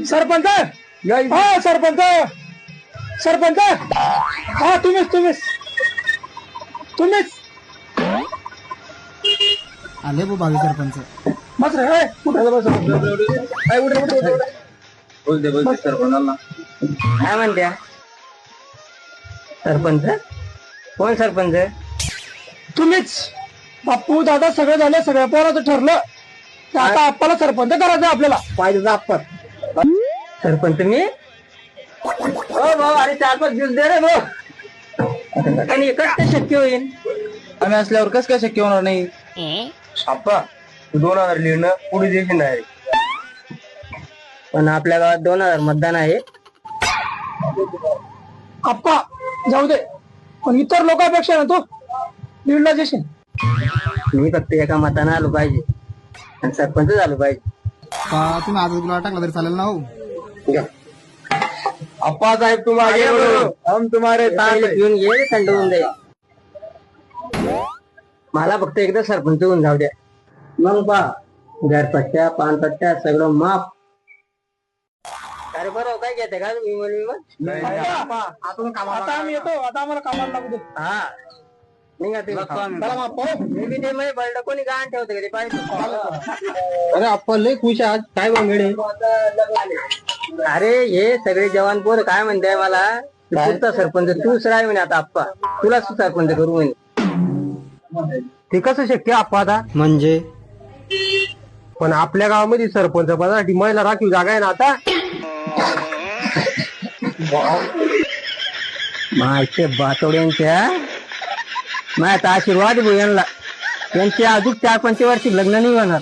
सरपंच हा सरपंच सरपंच हा तुम्हीच तुम्हीच तुम्हीच आले भावी सरपंच. बस रे कुठे बस सरपंचाला काय म्हणत्या सरपंच? कोण सरपंच? तुम्हीच बाप्पू दादा सगळं झालं, सगळ्या पोराचं ठरलं तर आता आप्पाला सरपंच करायचं आपल्याला. पाहिजे आपण सरपंच मी हो भाऊ, अरे 4-5 दिवस दे रे भाऊ. आणि एकच ते शक्य होईल. आम्ही असल्यावर कसं काय शक्य होणार नाही? आप्पा 2000 लिहिणं पुढे देश नाही, पण आपल्या गावात 2000 मतदान आहे. आप्पा जाऊ दे, पण इतर लोकांपेक्षा ना तो लीडला जेशील. मी फक्त एका मतानं आलो पाहिजे आणि सरपंच झालो पाहिजे. का तुम्ही आज गुलाब टाकला तरी चालेल ना हो. अप्पा साहेब तुम्हारे हम तुम्हारे साथ पहिले हैं. पिऊन घे, थंड होऊन जाईल. मला फक्त एकदा सरपंच होऊन जाऊ द्या, मग पा घरपट्ट्या पानपट्ट्या सगळं माफ. अरे बरं काय घेते का तुम्ही? आता आम्ही येतो, आता आम्हाला कामाला लागू दे. हा निघा तुम्ही. चला मग पाहू. मी बी ते मध्ये बळलं कोणी गाण ठेवतं का ते पाहिजे. अरे अप्पा लय खुश आहे आज. काय भानगड आहे? अरे हे सगळे जवान पोर काय म्हणताय मला, पुढचा सरपंच तूच राह म्हणे. आता आप्पा तुला सरपंच करू म्हणे. ते कसं शक्य अप्पा आता? म्हणजे पण आपल्या गावामध्ये सरपंच पदासाठी महिला राखीव जागा आहे ना आता. माहिती बातोड्यांच्या माझा आशीर्वाद भाऊ यांना. त्यांच्या अजून 4-5 वर्षी लग्न नाही होणार.